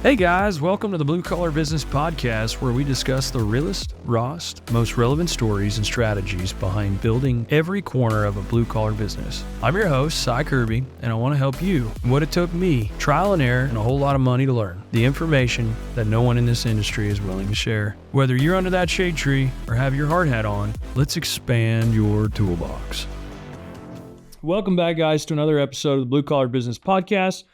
Hey guys, welcome to the Blue Collar Business Podcast, where we discuss the realest, rawest, most relevant stories and strategies behind building every corner of a blue collar business. I'm your host, Sy Kirby, and I want to help you what it took me, trial and error, and a whole lot of money to learn. The information that no one in this industry is willing to share. Whether you're under that shade tree or have your hard hat on, let's expand your toolbox. Welcome back, guys, to another episode of the Blue Collar Business Podcast.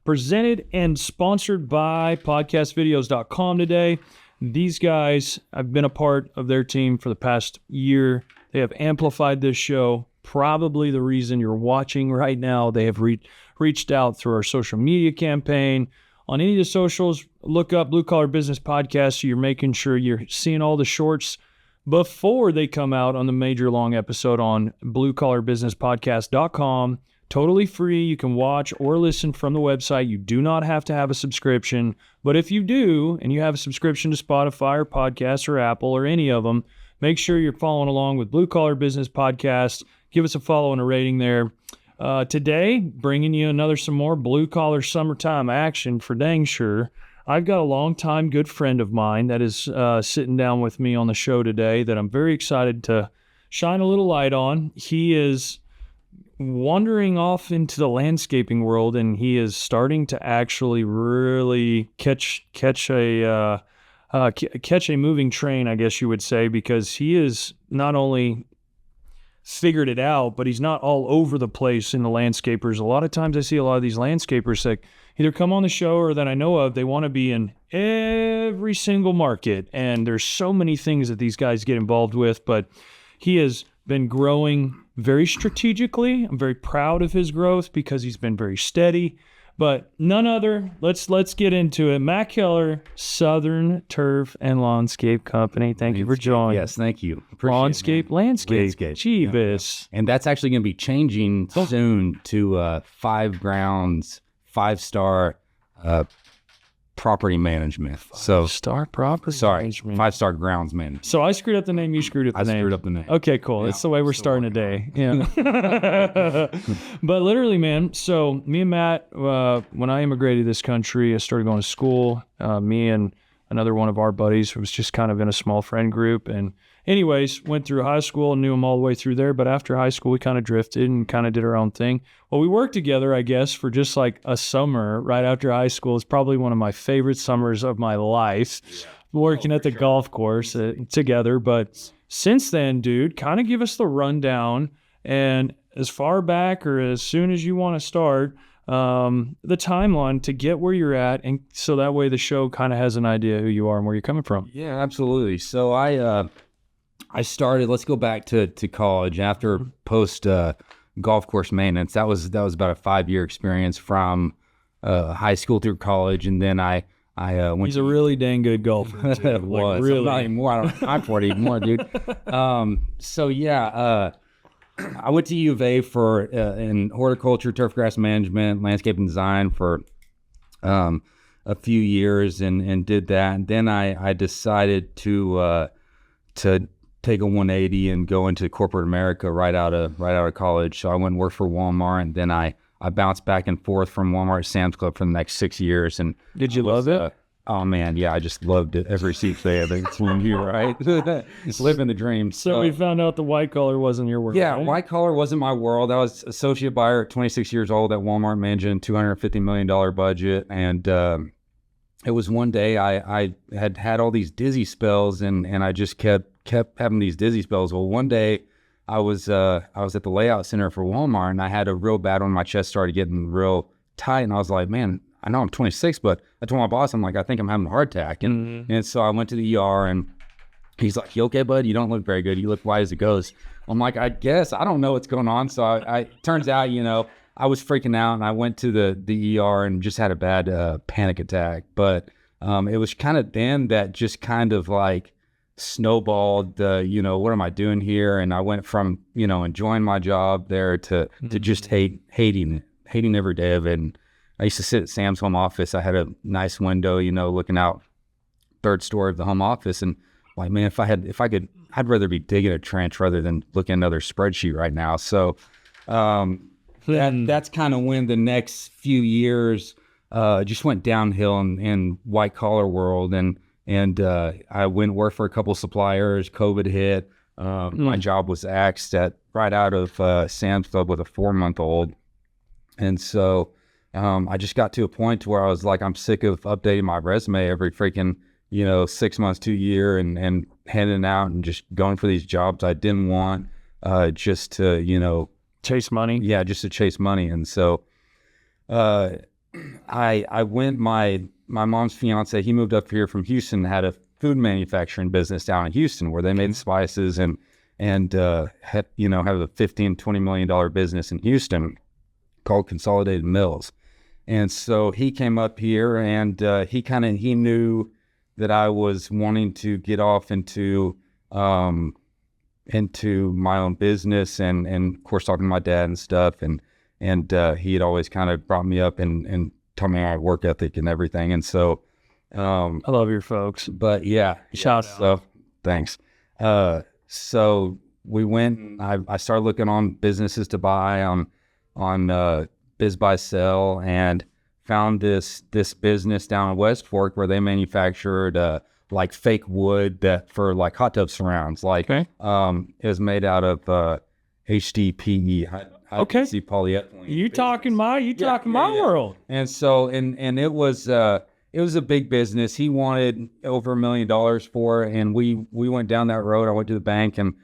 Presented and sponsored by podcastvideos.com today. These guys, I've been a part of their team for the past year. They have amplified this show. Probably the reason you're watching right now. They have reached out through our social media campaign. On any of the socials, look up Blue Collar Business Podcast so you're making sure you're seeing all the shorts before they come out on the major long episode on bluecollarbusinesspodcast.com. Totally free. You can watch or listen from the website. You do not have to have a subscription. But if you do, and you have a subscription to Spotify or Podcasts or Apple or any of them, make sure you're following along with Blue Collar Business Podcast. Give us a follow and a rating there. Today, bringing you some more blue collar summertime action for dang sure. I've got a longtime good friend of mine that is sitting down with me on the show today that I'm very excited to shine a little light on. He is wandering off into the landscaping world, and he is starting to actually really catch a moving train, I guess you would say, because he is not only figured it out, but he's not all over the place in the landscapers. A lot of times I see a lot of these landscapers that either come on the show or that I know of, they want to be in every single market, and there's so many things that these guys get involved with, but he has been growing very strategically. I'm very proud of his growth because he's been very steady, but none other. Let's get into it. Matt Keller, Southern Turf and Lawnscape Company. Thank you for joining. Yes, thank you. Appreciate Landscape. Jeebus. Yeah. And that's actually going to be changing soon to 5 grounds, 5-star property management. Star property management. 5-star grounds management. So I screwed up the name, you screwed up the name. I screwed up the name. Okay, cool. That's the way we're starting today. Yeah. But literally, man, so me and Matt, when I immigrated to this country, I started going to school. Me and another one of our buddies was just kind of in a small friend group. And anyways, went through high school and knew him all the way through there. But after high school, we kind of drifted and kind of did our own thing. Well, we worked together, I guess, for just like a summer right after high school. It's probably one of my favorite summers of my life, working at the golf course together. But since then, dude, kind of give us the rundown, and as far back or as soon as you want to start, the timeline to get where you're at, and so that way the show kind of has an idea who you are and where you're coming from. Yeah, absolutely. So I started, let's go back to college after post golf course maintenance. That was about a 5-year experience from high school through college, and then I went. He's a really dang good golfer. It was really. Not anymore. I'm 40 anymore, dude. So yeah, I went to U of A for in horticulture, turf grass management, landscape and design for a few years, and did that. And then I decided to take a 180 and go into corporate America right out of college. So I went and worked for Walmart, and then I bounced back and forth from Walmart to Sam's Club for the next 6 years. And did you love it? Oh man, yeah, I just loved it every single day. I think it's one you, right? Living the dream. So we found out the white collar wasn't your world. Yeah, right? White collar wasn't my world. I was associate buyer at 26 years old at Walmart, managing $250 million budget, and it was one day I had all these dizzy spells, and I just kept having these dizzy spells. Well, one day I was at the layout center for Walmart, and I had a real bad one. My chest started getting real tight, and I was like, man, I know I'm 26, but I told my boss, I'm like, I think I'm having a heart attack. And so I went to the ER, and he's like, you okay, bud? You don't look very good. You look white as a ghost. I'm like, I guess I don't know what's going on. So I turns out, I was freaking out, and I went to the ER and just had a bad panic attack. But it was kind of then that just kind of like snowballed, what am I doing here? And I went from, enjoying my job there to just hating every day of it. And I used to sit at Sam's home office. I had a nice window, looking out 3rd story of the home office. And like, man, if I could, I'd rather be digging a trench rather than looking at another spreadsheet right now. So that's kind of when the next few years just went downhill in white collar world, and I went and worked for a couple suppliers. COVID hit. My job was axed right out of Sam's Club with a 4-month-old, and so I just got to a point where I was like, I'm sick of updating my resume every freaking 6 months to a year, and heading out and just going for these jobs I didn't want, just to chase money. Yeah, just to chase money. And so I went. My mom's fiance, he moved up here from Houston, had a food manufacturing business down in Houston where they made spices and had have a $15-20 million business in Houston called Consolidated Mills. And so he came up here, and he knew that I was wanting to get off into my own business, and of course talking to my dad and stuff, and he had always kind of brought me up and taught me my work ethic and everything. And so I love your folks. But yeah, shout out. So thanks. So we went. I started looking on businesses to buy on Biz Buy Sell, and found this business down in West Fork where they manufactured like fake wood that for like hot tub surrounds. Like it was made out of HDPE. See polyethylene. You talking my world. And so and it was a big business. He wanted over $1 million for it, and we went down that road. I went to the bank and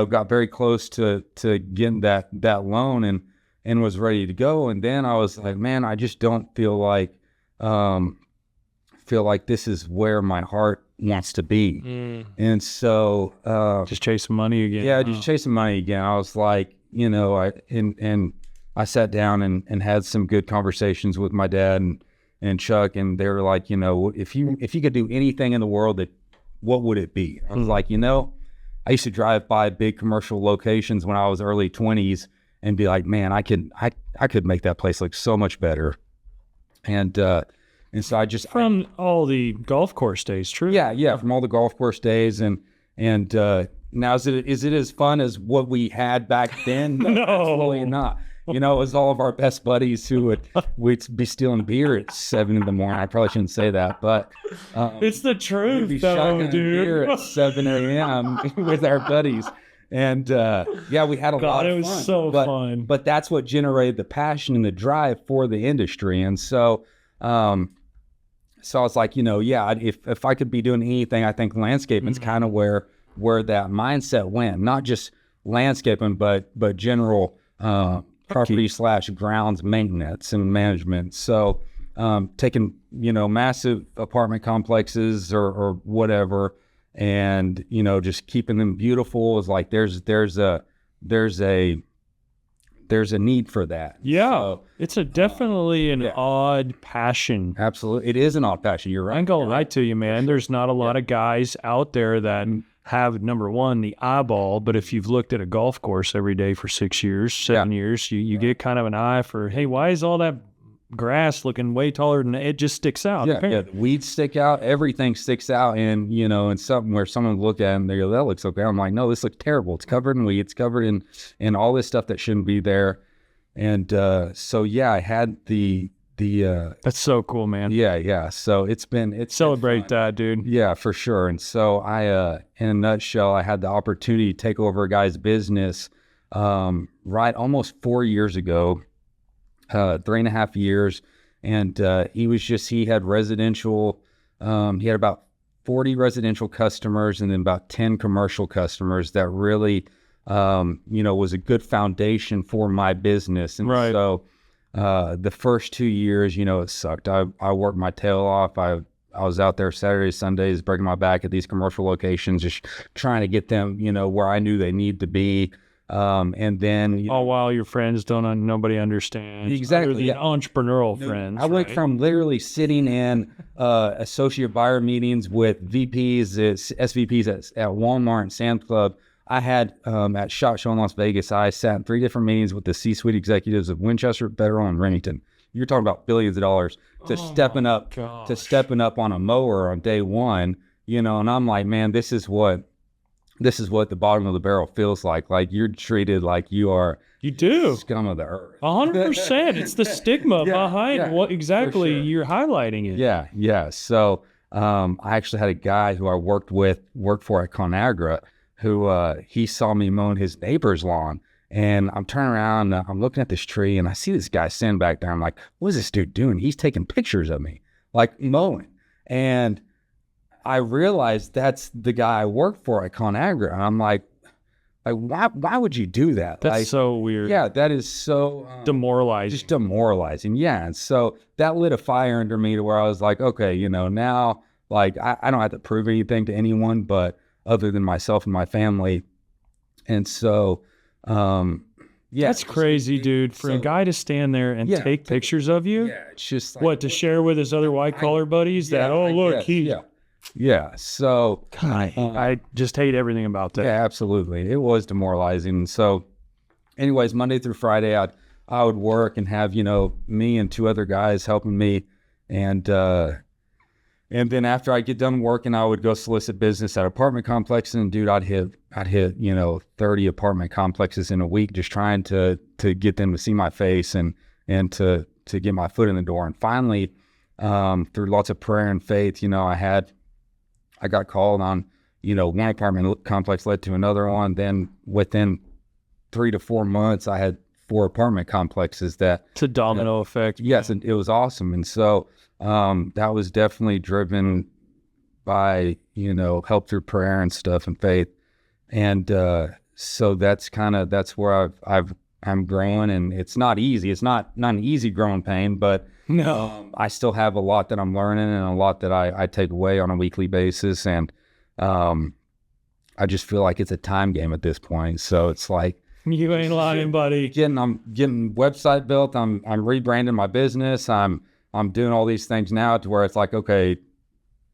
got very close to getting that loan and was ready to go. And then I was like, man, I just don't feel like this is where my heart wants to be. And so just chasing money again. Yeah, just chasing money again. I was like, I sat down and had some good conversations with my dad and Chuck, and they were like, if you could do anything in the world, what would it be? I was like, I used to drive by big commercial locations when I was early 20s and be like, man, I could make that place look so much better. And so I just from all the golf course days, true? Yeah, from all the golf course days, and now is it as fun as what we had back then? No, absolutely not. It was all of our best buddies who we'd be stealing beer at 7 in the morning. I probably shouldn't say that, but it's the truth, we'd be though, dude. Beer at 7 a.m. with our buddies. And we had a lot of fun. It was so fun. But that's what generated the passion and the drive for the industry. And so I was like, if I could be doing anything, I think landscaping's kind of where that mindset went. Not just landscaping, but general property / grounds maintenance and management. So taking massive apartment complexes or whatever, and just keeping them beautiful is like there's a need for that. So, it's definitely an odd passion. Absolutely, it is an odd passion. You're right. I'm going right to you, man. There's not a lot of guys out there that have, number one, the eyeball, but if you've looked at a golf course every day for 6 years, 7 years, you get kind of an eye for, hey, why is all that grass looking way taller than it just sticks out? The weeds stick out, everything sticks out, and and something where someone look at it and they go, that looks okay. I'm like, no, this looks terrible. It's covered in weeds, covered in all this stuff that shouldn't be there. And I had the that's so cool, man. So it's celebrate that, dude. Yeah, for sure. And so I in a nutshell, I had the opportunity to take over a guy's business right almost 4 years ago. 3.5 years, and he had residential, he had about 40 residential customers and then about 10 commercial customers that really, was a good foundation for my business. And so the first 2 years, it sucked. I worked my tail off. I was out there Saturdays, Sundays, breaking my back at these commercial locations, just trying to get them, where I knew they need to be. And then all while your friends nobody understands. Exactly. The entrepreneurial friends. I went from literally sitting in associate buyer meetings with VPs, SVPs at Walmart and Sam's Club. I had at SHOT Show in Las Vegas, I sat in 3 different meetings with the C-suite executives of Winchester, Federal, and Remington. You're talking about billions of dollars stepping up on a mower on day one, and I'm like, man, this is what this is what the bottom of the barrel feels like. Like you're treated like you are scum of the earth. 100%. It's the stigma behind what exactly you're highlighting it. Yeah. So I actually had a guy who I worked for at ConAgra who he saw me mowing his neighbor's lawn. And I'm turning around, I'm looking at this tree, and I see this guy standing back there. I'm like, what is this dude doing? He's taking pictures of me, like mowing. And I realized that's the guy I work for at ConAgra. And I'm like, why would you do that? That's so weird. Yeah, that is so demoralizing. Just demoralizing. Yeah. And so that lit a fire under me to where I was like, okay, now like I don't have to prove anything to anyone, but other than myself and my family. And so, that's crazy, dude. For a guy to stand there and take pictures of you, it's just like, to share with his other white collar buddies So God, I just hate everything about that. Yeah, absolutely. It was demoralizing. So anyways, Monday through Friday, I would work and have, me and two other guys helping me. And then after I get done working, I would go solicit business at apartment complexes. And dude, I'd hit 30 apartment complexes in a week, just trying to get them to see my face and to get my foot in the door. And finally, through lots of prayer and faith, I got called on, one apartment complex led to another one. Then within 3 to 4 months, I had 4 apartment complexes that. It's a domino effect. Yes, and it was awesome. And so that was definitely driven by, help through prayer and stuff and faith. And so that's where I'm growing, and it's not easy. It's not an easy growing pain, but no, I still have a lot that I'm learning and a lot that I take away on a weekly basis. And I just feel like it's a time game at this point. So it's like, you ain't lying, buddy. I'm getting website built. I'm rebranding my business. I'm doing all these things now to where it's like, okay,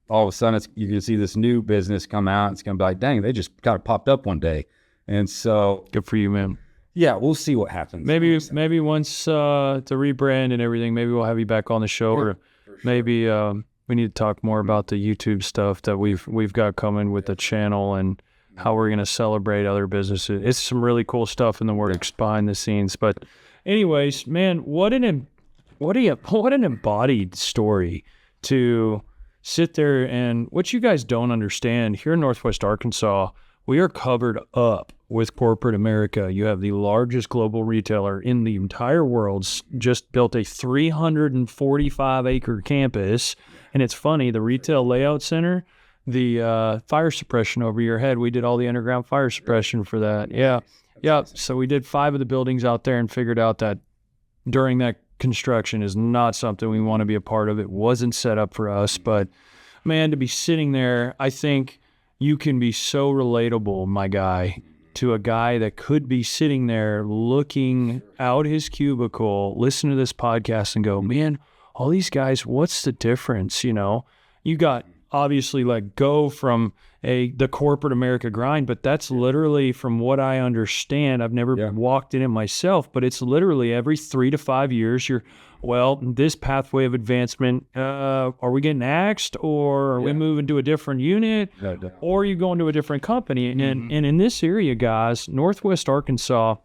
all of a sudden you can see this new business come out. It's going to be like, dang, they just kind of popped up one day. And so good for you, man. Yeah, we'll see what happens. Maybe once to rebrand and everything, maybe we'll have you back on the show, or maybe we need to talk more about the YouTube stuff that we've got coming with the channel and how we're going to celebrate other businesses. It's some really cool stuff in the works behind the scenes. But anyways, man, what an embodied story to sit there. And what you guys don't understand, here in Northwest Arkansas, we are covered up with corporate America. You have the largest global retailer in the entire world, just built a 345-acre campus. And it's funny, the retail layout center, the fire suppression over your head, we did all the underground fire suppression for that. Yeah. So we did 5 of the buildings out there and figured out that during that construction is not something we want to be a part of. It wasn't set up for us. But man, to be sitting there, I think you can be so relatable, my guy, to a guy that could be sitting there looking out his cubicle, listen to this podcast and go, man, all these guys, what's the difference? You got obviously let go from the corporate America grind, but that's literally, from what I understand, I've never walked in it myself, but it's literally every 3 to 5 years, this pathway of advancement, are we getting axed, or are we moving to a different unit, or are you going to a different company? And in this area, guys, Northwest Arkansas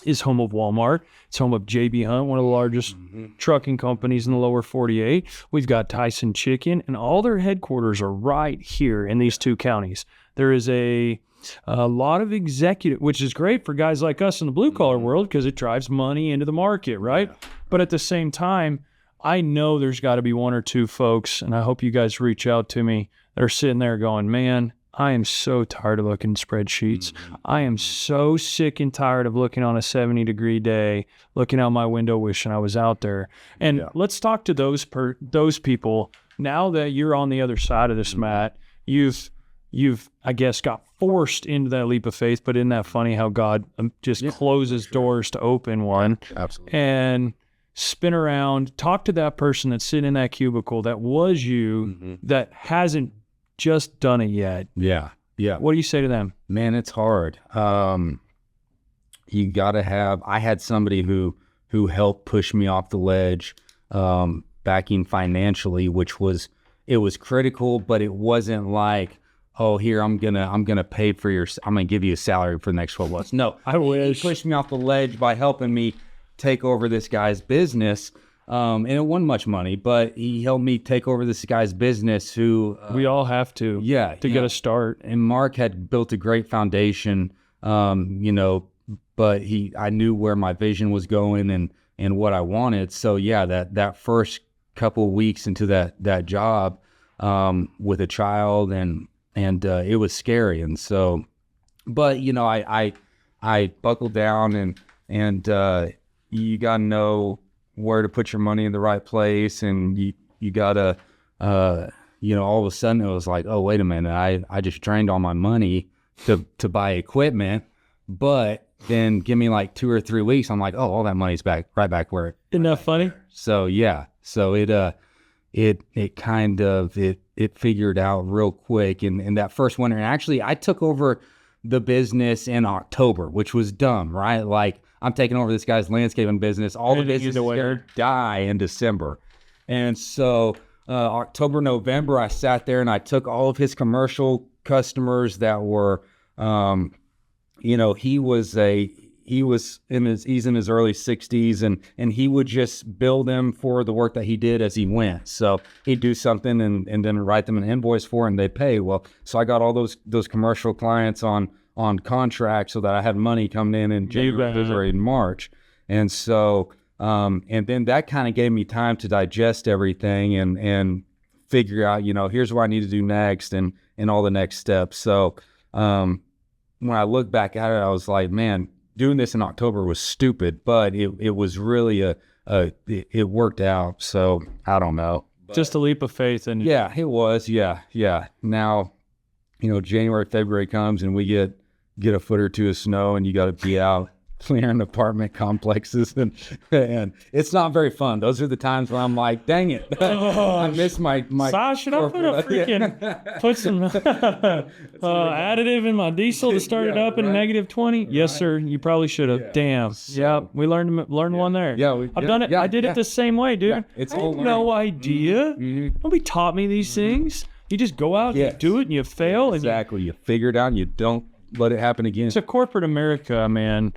is home of Walmart. It's home of J.B. Hunt, one of the largest trucking companies in the lower 48. We've got Tyson Chicken, and all their headquarters are right here in these 2 counties. There is a lot of executive, which is great for guys like us in the blue-collar world because it drives money into the market, right? Yeah. But at the same time, I know there's got to be 1 or 2 folks, and I hope you guys reach out to me, that are sitting there going, man, I am so tired of looking at spreadsheets. I am so sick and tired of looking on a 70-degree day, looking out my window wishing I was out there. And let's talk to those people. Now that you're on the other side of this, Matt, you've I guess got forced into that leap of faith, but isn't that funny how God just closes doors to open one? Absolutely. And spin around, talk to that person that's sitting in that cubicle that was you, that hasn't just done it yet. Yeah. What do you say to them? Man, it's hard. You gotta have. I had somebody who helped push me off the ledge, backing financially, it was critical, but it wasn't like, oh, here, I'm gonna pay for I'm gonna give you a salary for the next 12 months. No, I wish. He pushed me off the ledge by helping me take over this guy's business. And it wasn't much money, but he helped me take over this guy's business who... we all have to. Yeah. To get a start. And Mark had built a great foundation, you know, but I knew where my vision was going and what I wanted. So yeah, that first couple of weeks into that job, with a child and it was scary. And so, but you know, I buckled down and you gotta know where to put your money in the right place, and you gotta, you know, all of a sudden it was like, oh, wait a minute, I just drained all my money to buy equipment, but then give me like 2 or 3 weeks, I'm like, oh, all that money's right back where. Isn't that funny? So yeah, so it kind of figured out real quick in that first winter. And actually, I took over the business in October, which was dumb, right? Like, I'm taking over this guy's landscaping business. All the business is going to die in December. And so October, November, I sat there and I took all of his commercial customers that were, you know, he's in his early 60s and he would just bill them for the work that he did as he went. So he'd do something and then write them an invoice for it and they pay. Well, so I got all those commercial clients on contract so that I had money coming in January, February, and March. And so, and then that kind of gave me time to digest everything and figure out, you know, here's what I need to do next and all the next steps. So, when I look back at it, I was like, man, doing this in October was stupid, but it was really it worked out. So I don't know. Just a leap of faith. And yeah, it was. Yeah. Now, you know, January, February comes and we get a foot or two of snow and you got to be out clearing apartment complexes and it's not very fun. Those are the times where I'm like, dang it, I miss my Sy, should I put some additive in my diesel to start it up in -20? Yes, sir. You probably should have. Yeah. Damn. So, yeah, we learned one there. Yeah, I've done it. I did it the same way, dude. Yeah, it's I had no idea. Nobody taught me these things. You just go out, you do it, and you fail. Exactly. You figure it out, and you don't let it happen again. So corporate America, man.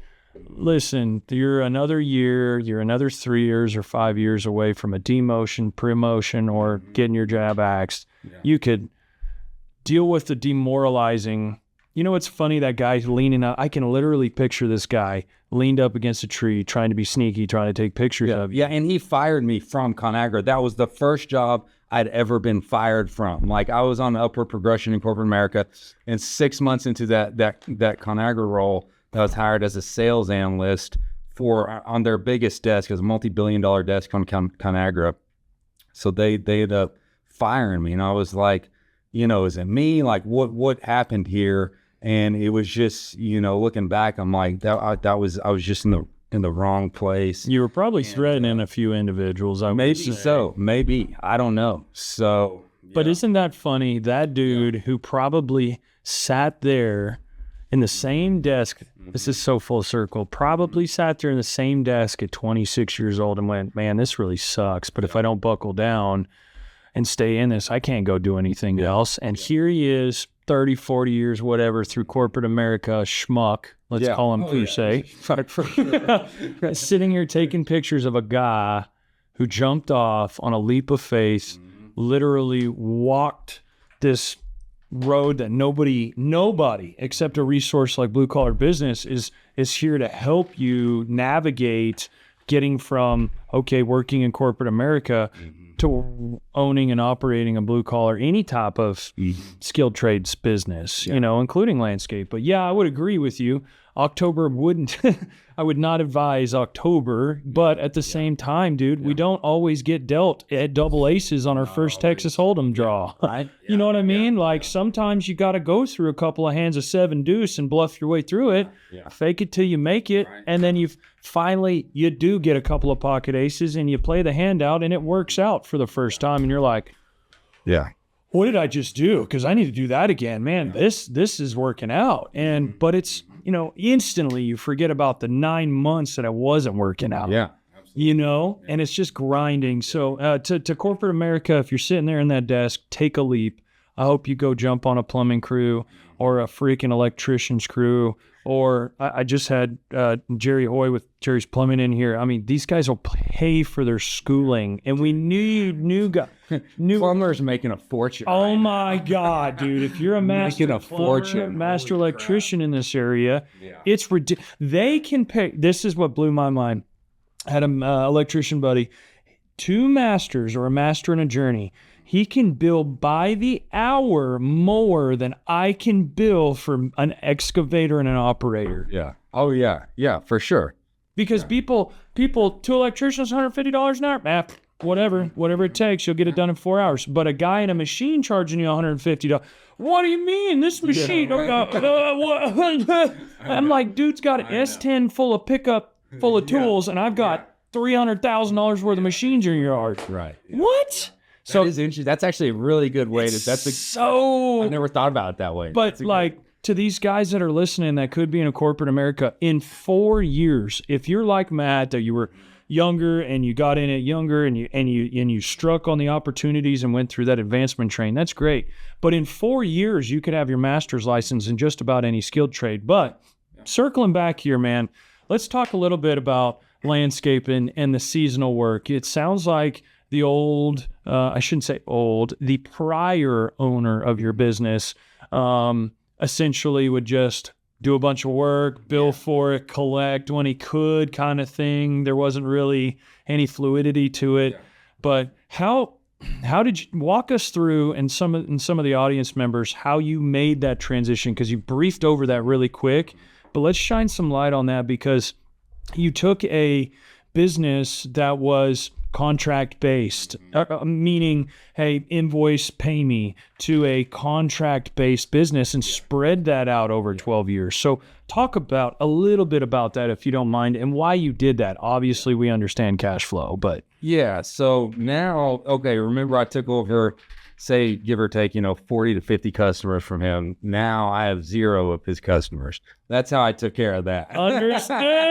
Listen, you're another 3 years or 5 years away from a demotion, promotion, or getting your job axed. Yeah. You could deal with the demoralizing. You know what's funny? That guy's leaning up. I can literally picture this guy leaned up against a tree, trying to be sneaky, trying to take pictures of you. Yeah, and he fired me from ConAgra. That was the first job I'd ever been fired from. Like, I was on upward progression in corporate America, and 6 months into that ConAgra role, I was hired as a sales analyst on their biggest desk. It was a multi-billion-dollar desk on ConAgra. So they ended up firing me, and I was like, you know, is it me? Like, what happened here? And it was just, you know, looking back, I'm like, I was just in the wrong place. You were probably threatening a few individuals. Maybe I don't know. So, but isn't that funny? That dude who probably sat there in the same desk, this is so full circle, probably sat there in the same desk at 26 years old and went, man, this really sucks. But if I don't buckle down and stay in this, I can't go do anything else. And here he is, 30, 40 years, whatever, through corporate America, schmuck, let's call him per se, sitting here taking pictures of a guy who jumped off on a leap of faith, literally walked this road that nobody except a resource like Blue Collar Business is here to help you navigate getting from working in corporate America to owning and operating a blue collar, any type of skilled trades business, you know, including landscape. But yeah, I would agree with you. October I would not advise October, but at the same time, dude, we don't always get dealt at double aces on our first Texas Hold'em draw. Right? You know what I mean? Like, sometimes you got to go through a couple of hands of 7 deuce and bluff your way through it. Fake it till you make it. And then you do get a couple of pocket aces and you play the hand out and it works out for the first time. And you're like, what did I just do? Because I need to do that again. Man, this is working out. But it's, you know, instantly you forget about the 9 months that I wasn't working out. Yeah, absolutely. You know, and it's just grinding. So to corporate America, if you're sitting there in that desk, take a leap. I hope you go jump on a plumbing crew or a freaking electrician's crew. Or I just had Jerry Hoy with Jerry's Plumbing in here. I mean, these guys will pay for their schooling, and we need new guys. Plumbers making a fortune. Oh my God, dude! If you're a master Making a fortune. master electrician in this area, it's ridiculous. They can pay. This is what blew my mind. I had an electrician buddy, 2 masters or a master and a journey. He can bill by the hour more than I can bill for an excavator and an operator. Yeah. Oh yeah. Yeah, for sure. Because people, 2 electricians, $150 an hour. Whatever it takes, you'll get it done in 4 hours. But a guy in a machine charging you $150. What do you mean? This machine? I'm like, dude's got an S10 full of pickup, full of tools, and I've got $300,000 worth of machines in your yard. Right. What? So is interesting. That's actually a really good way to. So I never thought about it that way. But like to these guys that are listening, that could be in a corporate America in 4 years. If you're like Matt, that you were younger and you got in it younger and you struck on the opportunities and went through that advancement train, that's great. But in 4 years, you could have your master's license in just about any skilled trade. But circling back here, man, let's talk a little bit about landscaping and the seasonal work. It sounds like the old, I shouldn't say old, the prior owner of your business essentially would just do a bunch of work, bill for it, collect when he could, kind of thing. There wasn't really any fluidity to it. But how did you walk us through, and some of the audience members, how you made that transition? Because you briefed over that really quick, but let's shine some light on that, because you took a business that was contract based, meaning, hey, invoice, pay me, to a contract based business and spread that out over 12 years. So talk about a little bit about that, if you don't mind, and why you did that. Obviously we understand cash flow, but yeah. So now, okay, remember I took over, say, give or take, 40 to 50 customers from him. Now I have 0 of his customers. That's how I took care of that. Understood.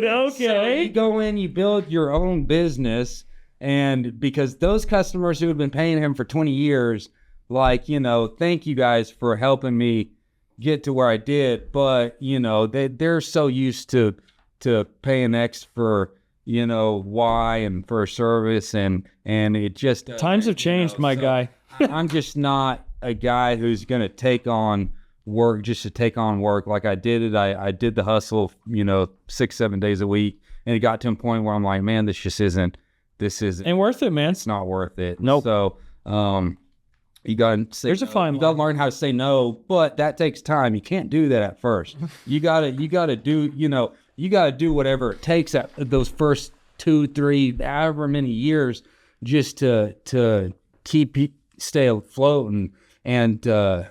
Okay. So you go in, you build your own business, and because those customers who have been paying him for 20 years, like, thank you guys for helping me get to where I did, but, they're so used to paying X for, Y and for service, and it just times have changed, my guy. I'm just not a guy who's going to take on work just to take on work. Like I did it. I did the hustle, 6-7 days a week, and it got to a point where I'm like, man, this isn't ain't worth it, man. It's not worth it. Nope. So, you got to say, there's a fine line. You got to learn how to say no, but that takes time. You can't do that at first. You got to do, you got to do whatever it takes at those first 2-3, however many years, just to stay afloat. And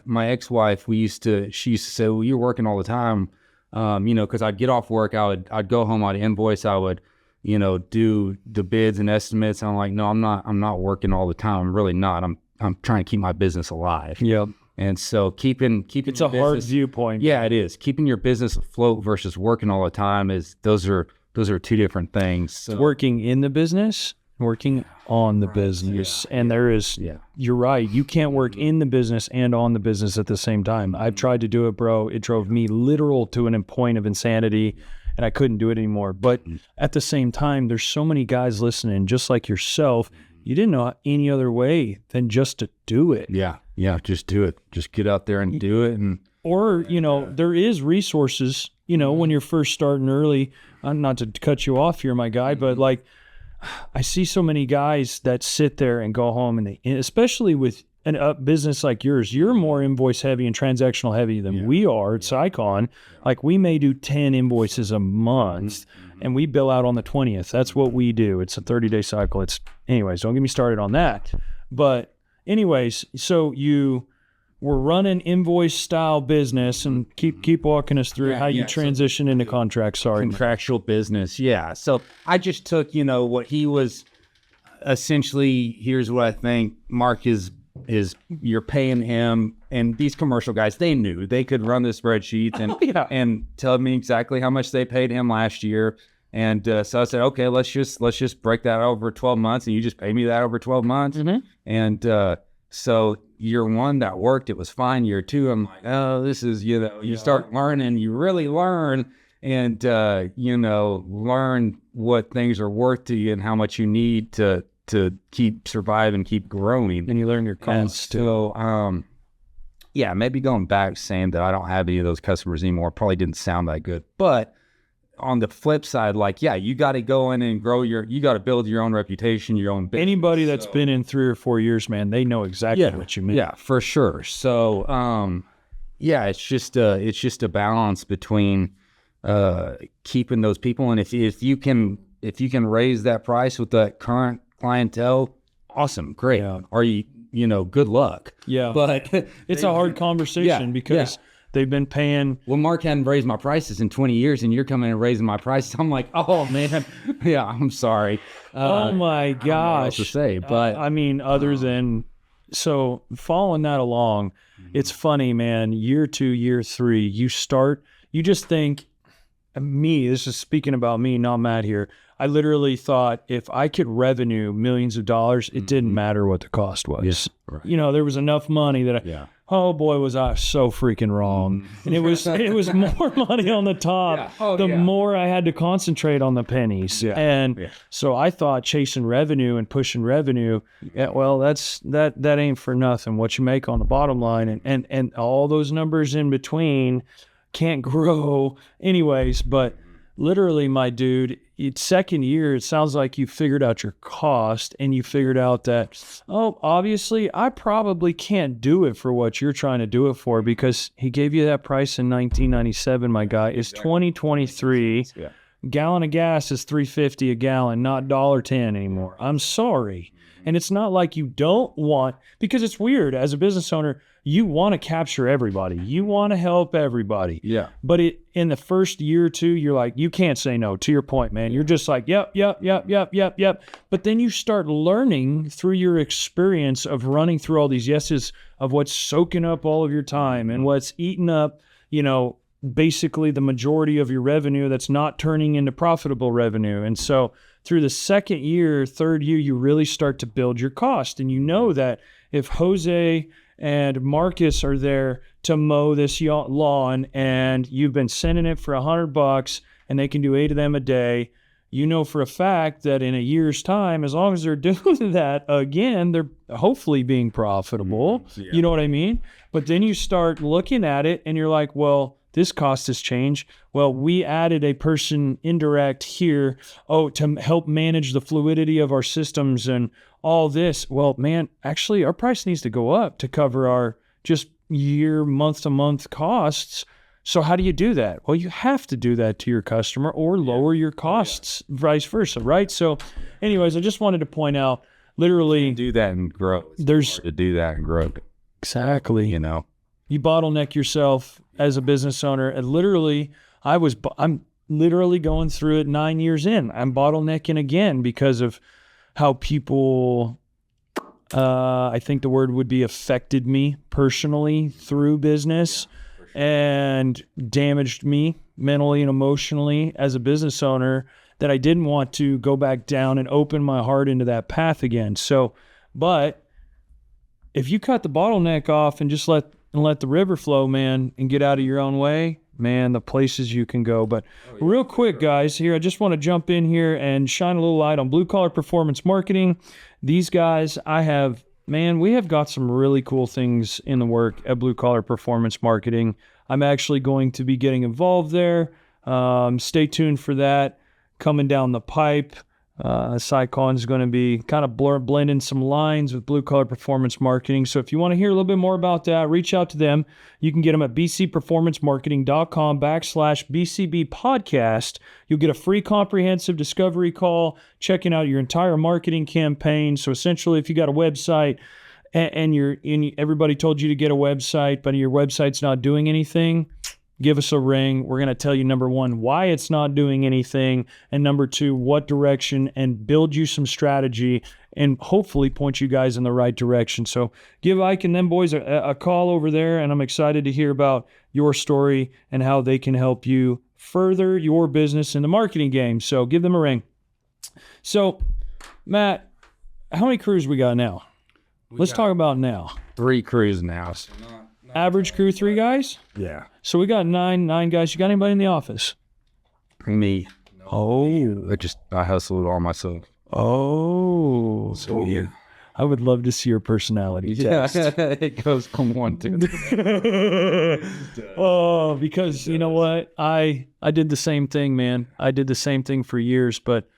my ex-wife, she used to say, well, you're working all the time, because I'd get off work, I'd go home, I'd invoice, I would, do the bids and estimates. And I'm like, no, I'm not working all the time. I'm really not. I'm trying to keep my business alive. Yep. And so keeping it's a hard viewpoint. Yeah, it is. Keeping your business afloat versus working all the time those are 2 different things. So, working in the business, working on the business. Yeah. And there is, you're right. You can't work in the business and on the business at the same time. I've tried to do it, bro. It drove me literal to an point of insanity, and I couldn't do it anymore. But at the same time, there's so many guys listening, just like yourself. You didn't know any other way than just to do it. Yeah. Yeah. Just do it. Just get out there and do it. Or, there is resources, when you're first starting early, not to cut you off here, my guy, but like, I see so many guys that sit there and go home, and especially with a business like yours, you're more invoice heavy and transactional heavy than we are at Sycon. Like, we may do 10 invoices a month, and we bill out on the 20th. That's what we do. It's a 30-day cycle. Anyways, don't get me started on that. But anyways, so you were running invoice style business, and keep walking us through how you transition into contracts. Sorry. Contractual business. Yeah. So I just took, what he was essentially, here's what I think, Mark, is you're paying him, and these commercial guys, they knew they could run the spreadsheets and tell me exactly how much they paid him last year. And so I said, okay, let's just break that over 12 months, and you just pay me that over 12 months. Mm-hmm. And so, year one that worked. It was fine. Year two, I'm like, oh, this is, you start learning, you really learn and, learn what things are worth to you and how much you need to keep surviving, keep growing. And you learn your costs too. So, maybe going back saying that I don't have any of those customers anymore probably didn't sound that good. But on the flip side, you got to go in and you got to build your own reputation, your own business. Anybody that's been in 3 or 4 years, man, they know exactly what you mean. Yeah, for sure. So, it's just a balance between keeping those people. And if you can raise that price with that current clientele, awesome, great. Yeah. Are you, good luck. Yeah. But it's a hard conversation because they've been paying. Well, Mark hadn't raised my prices in 20 years and you're coming and raising my prices. I'm like, oh man, I'm sorry. Oh my gosh. I don't know what else to say, but other than, so following that along, it's funny, man, year 2, year 3, you just think, this is speaking about me, not Matt here. I literally thought if I could revenue millions of dollars, it didn't matter what the cost was. Yes, right. There was enough money that oh boy, was I so freaking wrong. And it was more money on the top, more I had to concentrate on the pennies. Yeah. And so I thought chasing revenue and pushing revenue, that ain't for nothing. What you make on the bottom line and all those numbers in between can't grow anyways. But literally, my dude, second year, it sounds like you figured out your cost and you figured out that, obviously, I probably can't do it for what you're trying to do it for because he gave you that price in 1997, my guy. It's 2023. Yeah. Gallon of gas is $3.50 a gallon, not $1.10 anymore. I'm sorry. And it's not like you don't want, because it's weird as a business owner, you want to capture everybody. You want to help everybody. Yeah. But in the first year or two, you're like, you can't say no, to your point, man. You're just like, yep. But then you start learning through your experience of running through all these yeses of what's soaking up all of your time and what's eating up, basically the majority of your revenue that's not turning into profitable revenue. And so through the second year, third year, you really start to build your cost. And you know that if Jose and Marcus are there to mow this lawn and you've been sending it for $100 and they can do 8 of them a day, you know for a fact that in a year's time, as long as they're doing that again, they're hopefully being profitable. Yeah. You know what I mean? But then you start looking at it and you're like, well, this cost has changed. Well, we added a person indirect here, to help manage the fluidity of our systems and all this. Well, man, actually our price needs to go up to cover our just year, month-to-month costs. So how do you do that? Well, you have to do that to your customer or lower your costs, vice versa, right? So anyways, I just wanted to point out, literally, do that and grow. There's to do that and grow. Exactly. You bottleneck yourself as a business owner. And literally, I'm literally going through it 9 years in. I'm bottlenecking again because of how people, I think the word would be, affected me personally through business and damaged me mentally and emotionally as a business owner, that I didn't want to go back down and open my heart into that path again. So, but if you cut the bottleneck off and just let the river flow, man, and get out of your own way, man, the places you can go. But real quick, guys, here, I just want to jump in here and shine a little light on Blue Collar Performance Marketing. These guys, we have got some really cool things in the work at Blue Collar Performance Marketing. I'm actually going to be getting involved there. Stay tuned for that coming down the pipe. Sy Kirby is going to be kind of blending some lines with Blue Collar Performance Marketing. So if you want to hear a little bit more about that, reach out to them. You can get them at bcperformancemarketing.com/BCB podcast. You'll get a free comprehensive discovery call, checking out your entire marketing campaign. So essentially, if you got a website and everybody told you to get a website, but your website's not doing anything, give us a ring. We're going to tell you, number one, why it's not doing anything, and number two, what direction, and build you some strategy and hopefully point you guys in the right direction. So give Ike and them boys a call over there, and I'm excited to hear about your story and how they can help you further your business in the marketing game. So give them a ring. So, Matt, how many crews we got now? Let's talk about now. 3 crews now. So Average crew, 3 guys? yeah. So we got nine guys. You got anybody in the office? Me. Oh. I hustle it all myself. Oh. So yeah. I would love to see your personality test. It goes from 1 to. Oh, because you know what? I did the same thing, man. I did the same thing for years, but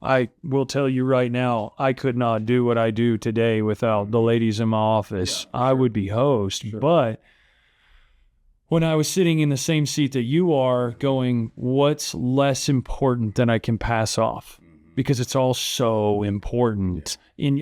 I will tell you right now, I could not do what I do today without the ladies in my office. Yeah, I would be host, but when I was sitting in the same seat that you are going, what's less important than I can pass off? Because it's all so important,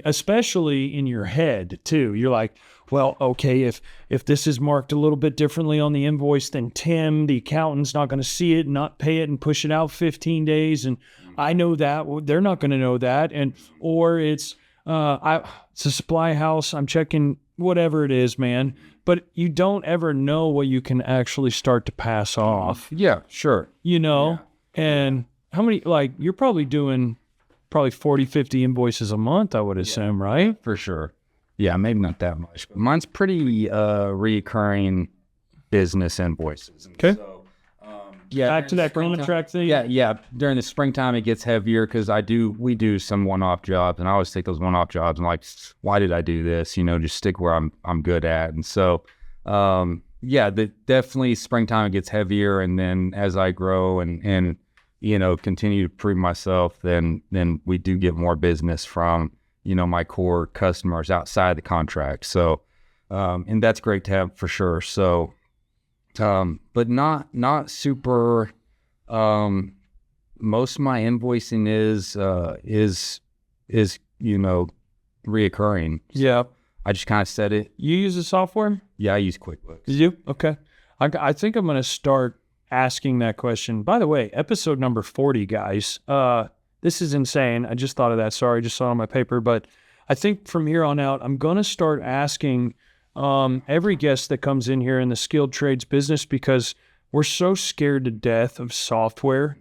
especially in your head too. You're like, well, okay, if this is marked a little bit differently on the invoice, then Tim, the accountant's not going to see it, not pay it, and push it out 15 days. And I know that they're not going to know that, or it's a supply house. I'm checking whatever it is, man. But you don't ever know what you can actually start to pass off. Yeah, sure. You know, and how many, like, you're probably doing 40, 50 invoices a month, I would assume, right? For sure. Yeah, maybe not that much. But mine's pretty recurring business invoices. Okay. So, back to that growing track thing. Yeah. During the springtime, it gets heavier because we do some one-off jobs, and I always take those one-off jobs and like, why did I do this? You know, just stick where I'm good at. And so, definitely springtime it gets heavier, and then as I grow and you know, continue to prove myself, then we do get more business from, you know, my core customers outside the contract. So, and that's great to have for sure. So, but not super, most of my invoicing is, you know, reoccurring. Yeah. I just kind of set it. You use the software? Yeah, I use QuickBooks. You? Okay. I think I'm going to start asking that question. By the way, episode number 40, guys. This is insane. I just thought of that. Sorry, I just saw it on my paper. But I think from here on out, I'm going to start asking every guest that comes in here in the skilled trades business, because we're so scared to death of software.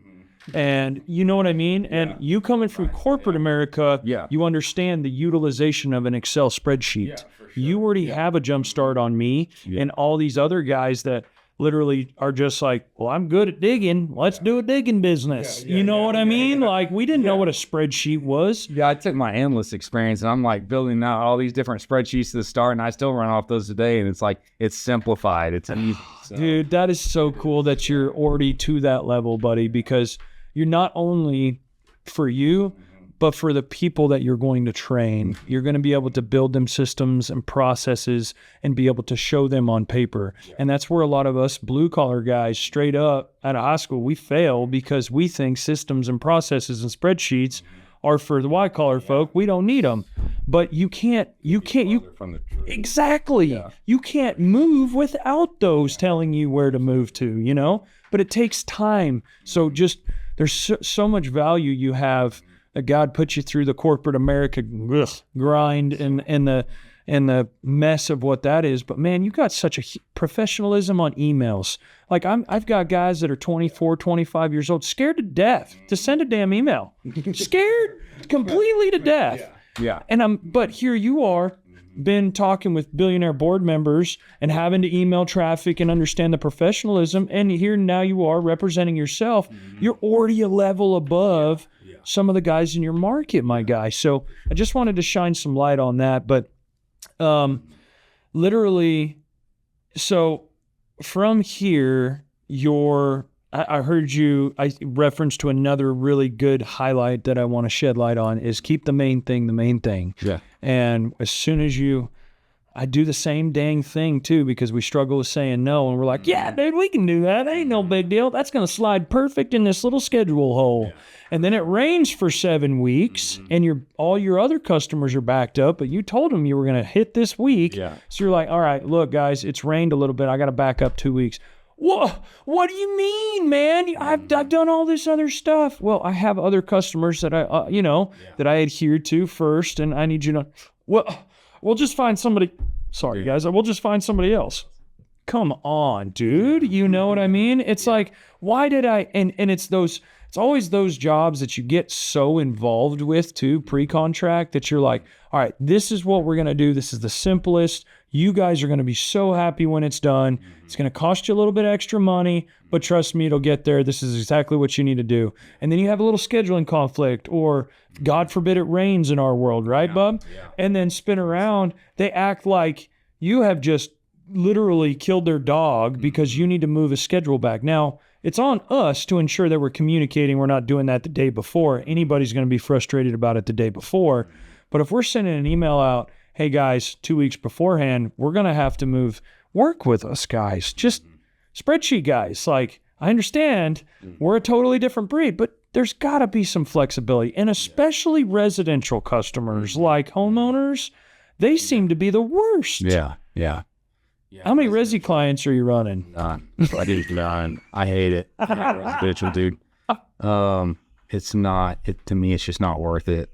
And you know what I mean? And you coming from corporate America, you understand the utilization of an Excel spreadsheet. Yeah, for sure. You already have a jump start on me and all these other guys that literally are just like, well, I'm good at digging. Let's do a digging business. You know what I mean? Like, we didn't know what a spreadsheet was. Yeah, I took my analyst experience and I'm like building out all these different spreadsheets to the start, and I still run off those today. And it's like, it's simplified. It's easy. So. Dude, that is so cool that you're already to that level, buddy, because you're not only for you, but for the people that you're going to train. You're going to be able to build them systems and processes and be able to show them on paper. And that's where a lot of us blue collar guys straight up out of high school, we fail because we think systems and processes and spreadsheets are for the white collar folk. We don't need them. But you can't exactly. Yeah. You can't move without those telling you where to move to, you know, but it takes time. So just, there's so much value you have. God put you through the corporate America grind and the mess of what that is. But man, you got such a professionalism on emails. Like I've got guys that are 24, 25 years old, scared to death to send a damn email, scared completely to death. Yeah. But here you are, been talking with billionaire board members and having to email traffic and understand the professionalism. And here now you are representing yourself. You're already a level above some of the guys in your market, my guy. So I just wanted to shine some light on that. But literally, so from here, I heard I referenced to another really good highlight that I want to shed light on is keep the main thing the main thing. Yeah. And as soon as I do the same dang thing too, because we struggle with saying no, and we're like, yeah, dude, we can do that. Ain't no big deal. That's going to slide perfect in this little schedule hole. Yeah. And then it rains for 7 weeks, and all your other customers are backed up, but you told them you were going to hit this week. Yeah. So you're like, all right, look, guys, it's rained a little bit. I got to back up 2 weeks. What do you mean, man? I've done all this other stuff. Well, I have other customers that that I adhere to first, and I need you to. We'll just find somebody. Sorry, guys. We'll just find somebody else. come on, dude. You know what I mean? It's like, why did I, and it's always those jobs that you get so involved with too, pre-contract, that you're like, all right, this is what we're going to do. This is the simplest. You guys are going to be so happy when it's done. It's going to cost you a little bit extra money, but trust me, it'll get there. This is exactly what you need to do. And then you have a little scheduling conflict, or God forbid it rains in our world, right, bub? Yeah. And then spin around, they act like you have just literally killed their dog because you need to move a schedule back. Now, it's on us to ensure that we're communicating. We're not doing that the day before. Anybody's going to be frustrated about it the day before. But if we're sending an email out, hey guys, 2 weeks beforehand, we're going to have to move. Work with us, guys. Just spreadsheet guys. Like, I understand we're a totally different breed, but there's got to be some flexibility. And especially residential customers like homeowners, they seem to be the worst. Yeah. How many resi clients are you running? None. I do none. I hate it. Residential, dude. It's not. To me, it's just not worth it.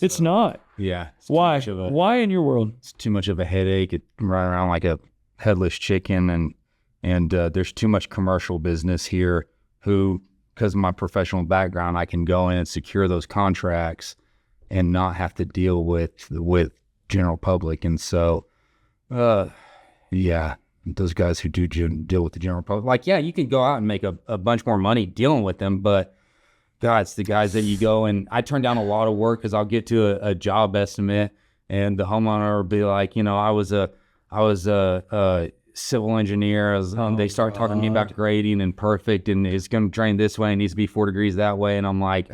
It's not. Yeah. Why? Why in your world? It's too much of a headache. It run around like a headless chicken, and there's too much commercial business here. Because of my professional background, I can go in and secure those contracts and not have to deal with general public. And so, yeah, those guys who do deal with the general public, like, yeah, you can go out and make a bunch more money dealing with them, but God, it's the guys that you go, and I turn down a lot of work because I'll get to a job estimate, and the homeowner will be like, I was a civil engineer. They start talking to me about grading and perfect, and it's going to drain this way, and needs to be 4 degrees that way, and I'm like,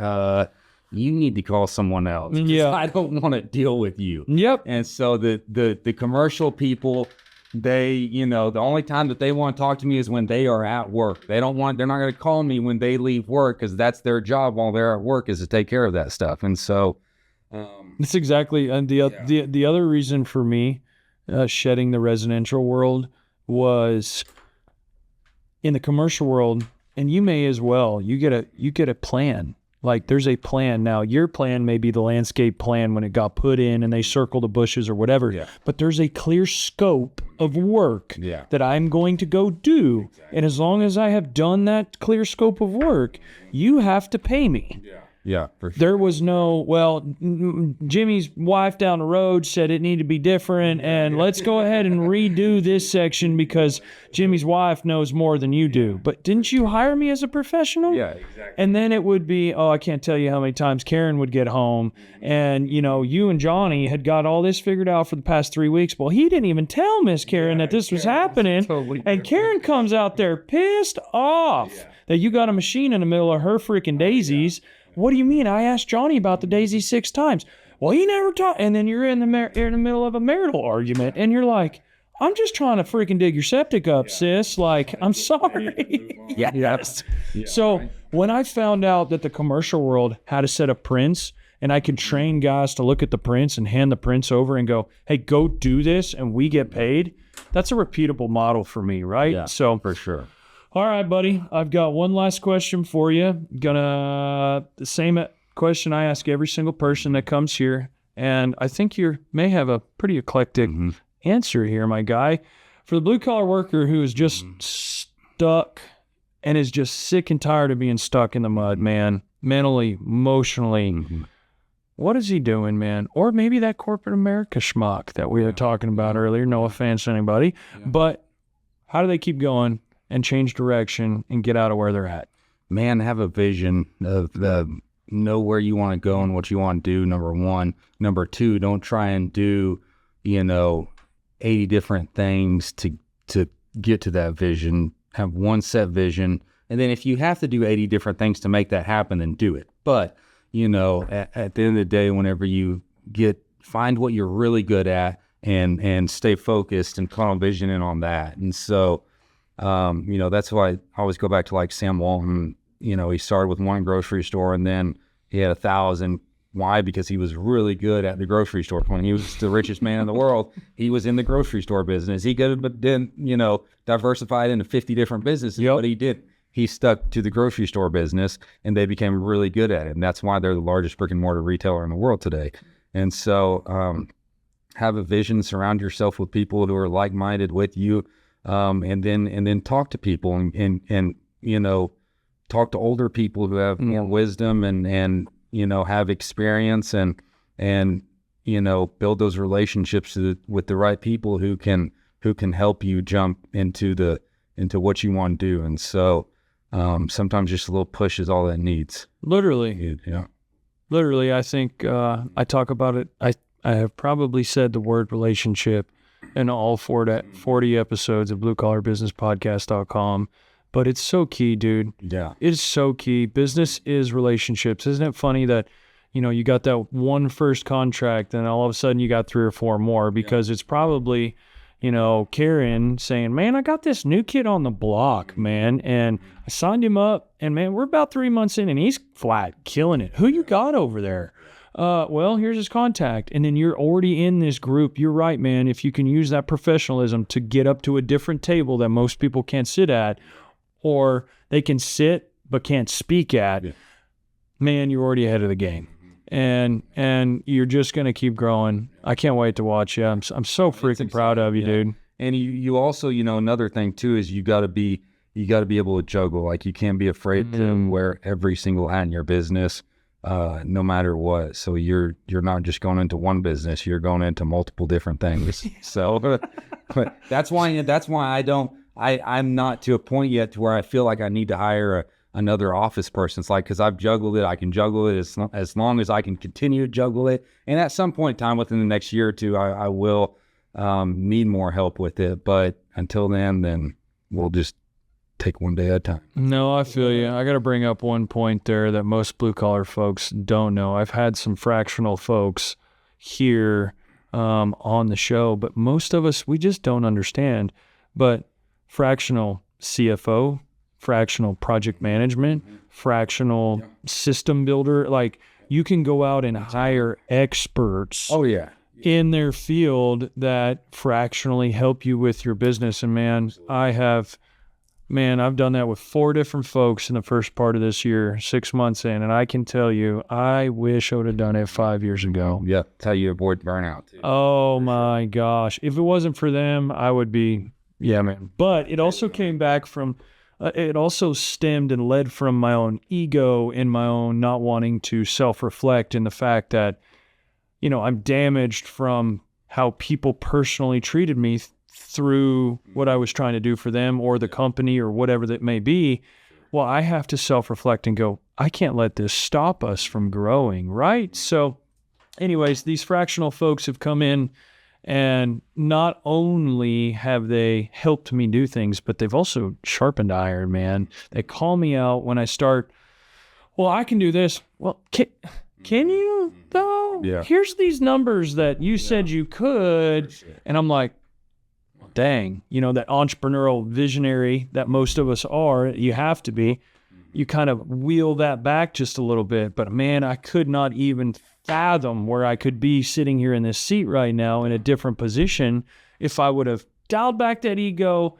you need to call someone else. Yeah, I don't want to deal with you. Yep. And so the commercial people, they, the only time that they want to talk to me is when they are at work. They're not going to call me when they leave work, because that's their job while they're at work, is to take care of that stuff. And so, that's exactly. And the other reason for me shedding the residential world was in the commercial world, and you may as well. You get a plan. Like, there's a plan. Now, your plan may be the landscape plan when it got put in and they circle the bushes or whatever. Yeah. But there's a clear scope of work that I'm going to go do. Exactly. And as long as I have done that clear scope of work, you have to pay me. Yeah, for sure. There was no, Jimmy's wife down the road said it needed to be different, and let's go ahead and redo this section because Jimmy's wife knows more than you do. But didn't you hire me as a professional? Yeah, exactly. And then it would be, I can't tell you how many times Karen would get home, and, you and Johnny had got all this figured out for the past 3 weeks. Well, he didn't even tell Miss Karen that this was happening. Totally and Karen comes out there pissed off that you got a machine in the middle of her freaking daisies. What do you mean? I asked Johnny about the daisy 6 times. Well, he never talked. And then you're in the middle of a marital argument, and you're like, I'm just trying to freaking dig your septic up, sis. Like, I'm sorry. Yes. So when I found out that the commercial world had a set of prints, and I could train guys to look at the prints and hand the prints over and go, hey, go do this, and we get paid. That's a repeatable model for me, right? Yeah, so for sure. All right, buddy. I've got one last question for you. The same question I ask every single person that comes here, and I think you may have a pretty eclectic answer here, my guy. For the blue-collar worker who is just stuck and is just sick and tired of being stuck in the mud, man, mentally, emotionally, what is he doing, man? Or maybe that corporate America schmuck that we were talking about earlier. No offense to anybody, but how do they keep going and change direction and get out of where they're at? Man, have a vision of know where you want to go and what you want to do, number one. Number two, don't try and do, 80 different things to get to that vision. Have one set vision. And then if you have to do 80 different things to make that happen, then do it. But, at the end of the day, whenever you find what you're really good at and stay focused and put on vision in on that. And so, that's why I always go back to like Sam Walton. He started with one grocery store and then he had 1,000. Why? Because he was really good at the grocery store. When he was the richest man in the world, he was in the grocery store business. He could have been, diversified into 50 different businesses, but he did. He stuck to the grocery store business and they became really good at it. And that's why they're the largest brick and mortar retailer in the world today. And so, have a vision, surround yourself with people who are like-minded with you. and then talk to people and talk to older people who have more wisdom and have experience and build those relationships with the right people who can help you jump into what you want to do. And so sometimes just a little push is all that needs. Literally. Yeah. Literally, I think I talk about it. I have probably said the word relationship in all 40 episodes of BlueCollarBusinessPodcast.com, but it's so key, dude. Yeah. It is so key. Business is relationships. Isn't it funny that, you got that one first contract and all of a sudden you got 3 or 4 more because it's probably, Karen saying, man, I got this new kid on the block, man, and I signed him up, and man, we're about 3 months in and he's flat killing it. Who you got over there? Well, here's his contact. And then you're already in this group. You're right, man. If you can use that professionalism to get up to a different table that most people can't sit at, or they can sit but can't speak at, man, you're already ahead of the game. And you're just going to keep growing. I can't wait to watch you. I'm so freaking proud of you, dude. And you also, another thing too is you got to be able to juggle. Like, you can't be afraid to wear every single hat in your business, no matter what. So you're not just going into one business, you're going into multiple different things. So, but that's why I'm not to a point yet to where I feel like I need to hire another office person. It's like, because I've juggled it, I can juggle it as long as I can continue to juggle it. And at some point in time within the next year or two, I will need more help with it. But until then we'll just take one day at a time. No, I feel you. I got to bring up one point there that most blue collar folks don't know. I've had some fractional folks here on the show, but most of us, we just don't understand. But fractional CFO, fractional project management, fractional system builder, like, you can go out and hire experts in their field that fractionally help you with your business. And I've done that with 4 different folks in the first part of this year, 6 months in, and I can tell you, I wish I would have done it 5 years ago. Yeah, that's how you avoid burnout too. Oh my gosh. If it wasn't for them, I would be, man. But it also came back from, it also stemmed and led from my own ego and my own not wanting to self-reflect, in the fact that, I'm damaged from how people personally treated me through what I was trying to do for them or the company or whatever that may be. Well, I have to self-reflect and go, I can't let this stop us from growing, right? So anyways, these fractional folks have come in, and not only have they helped me do things, but they've also sharpened iron, man. They call me out when I start, well, I can do this. Well, can you though? Yeah. Here's these numbers that you said you could. And I'm like, dang, that entrepreneurial visionary that most of us are, you have to be. You kind of wheel that back just a little bit. But man, I could not even fathom where I could be sitting here in this seat right now in a different position if I would have dialed back that ego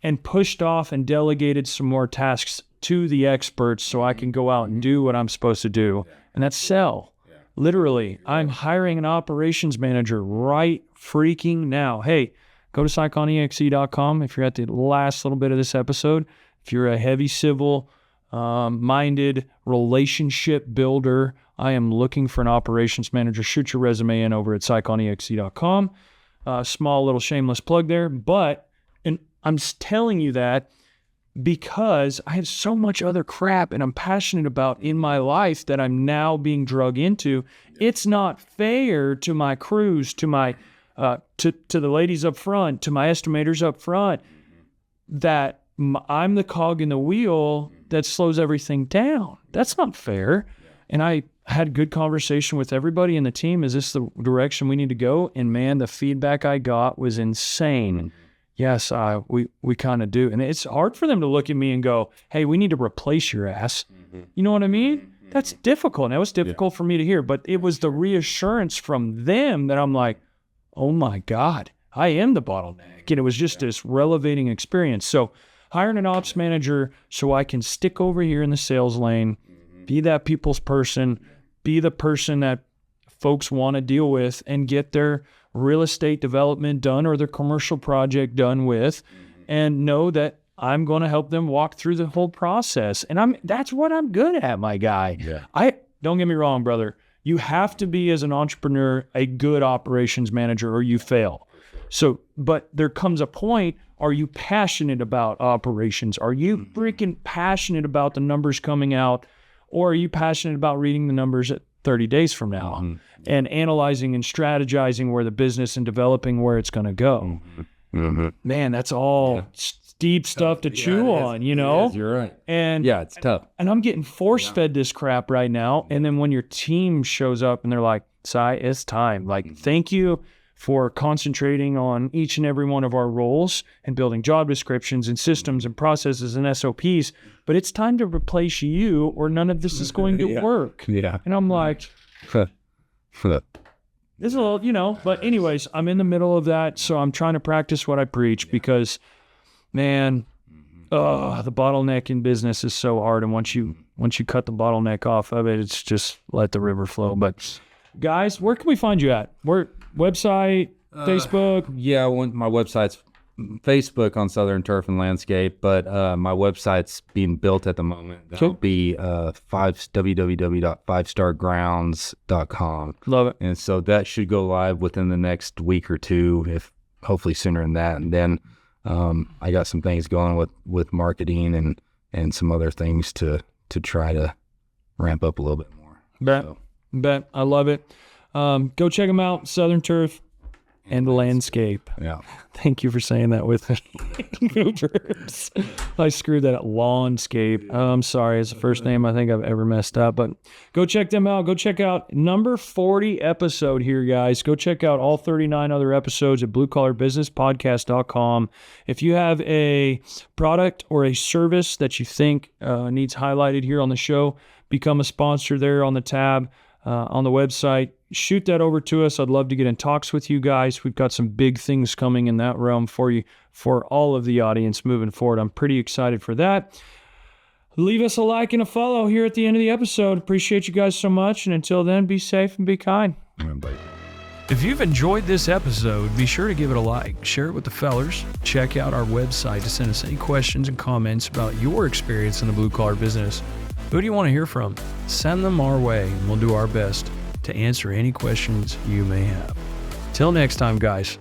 and pushed off and delegated some more tasks to the experts so I can go out and do what I'm supposed to do. And that's sell. Literally, I'm hiring an operations manager right freaking now. Hey, go to SyconEXE.com if you're at the last little bit of this episode. If you're a heavy civil minded relationship builder, I am looking for an operations manager. Shoot your resume in over at SyconEXE.com. Small little shameless plug there, and I'm telling you that because I have so much other crap and I'm passionate about in my life that I'm now being drug into. It's not fair to my crews, to my to the ladies up front, to my estimators up front, that I'm the cog in the wheel that slows everything down. That's not fair. And I had good conversation with everybody in the team. Is this the direction we need to go? And man, the feedback I got was insane. Yes, we kind of do. And it's hard for them to look at me and go, hey, we need to replace your ass. You know what I mean? That's difficult. And that was difficult for me to hear. But it was the reassurance from them that I'm like, oh my God, I am the bottleneck. And it was just this relevating experience. So hiring an ops manager so I can stick over here in the sales lane, be that people's person, be the person that folks want to deal with and get their real estate development done or their commercial project done with. and know that I'm going to help them walk through the whole process. And that's what I'm good at, my guy. Yeah. Don't get me wrong, brother. You have to be, as an entrepreneur, a good operations manager or you fail. So, but there comes a point, are you passionate about operations? Are you freaking passionate about the numbers coming out? Or are you passionate about reading the numbers at 30 days from now and analyzing and strategizing where the business and developing where it's going to go? Man, that's all deep stuff to chew on, you know? You're right. And yeah, it's tough. And I'm getting force-fed this crap right now. And then when your team shows up and they're like, Sy, it's time. Like, thank you for concentrating on each and every one of our roles and building job descriptions and systems and processes and SOPs. But it's time to replace you or none of this is going to work. Yeah. And I'm like, this is a little, you know, but anyways, I'm in the middle of that. So I'm trying to practice what I preach because, man, the bottleneck in business is so hard. And once you cut the bottleneck off of it, it's just let the river flow. But guys, where can we find you at? Website, Facebook? Yeah, my website's Facebook on Southern Turf and Landscape, but my website's being built at the moment. That'll be www.5stargrounds.com. Love it. And so that should go live within the next week or two, if hopefully sooner than that. And then I got some things going with marketing and some other things to try to ramp up a little bit more. Bet. I love it. Go check them out, Southern Turf and Landscape. Yeah. Thank you for saying that with me. I screwed that up. Lawnscape. I'm sorry. It's the first name I think I've ever messed up. But go check them out. Go check out number 40 episode here, guys. Go check out all 39 other episodes at bluecollarbusinesspodcast.com. If you have a product or a service that you think needs highlighted here on the show, become a sponsor there on the tab on the website. Shoot that over to us. I'd love to get in talks with you guys. We've got some big things coming in that realm for you, for all of the audience moving forward. I'm pretty excited for that. Leave us a like and a follow here at the end of the episode. Appreciate you guys so much. And until then, be safe and be kind. If you've enjoyed this episode, be sure to give it a like, share it with the fellers, check out our website to send us any questions and comments about your experience in the blue collar business. Who do you want to hear from? Send them our way and we'll do our best to answer any questions you may have. Till next time, guys.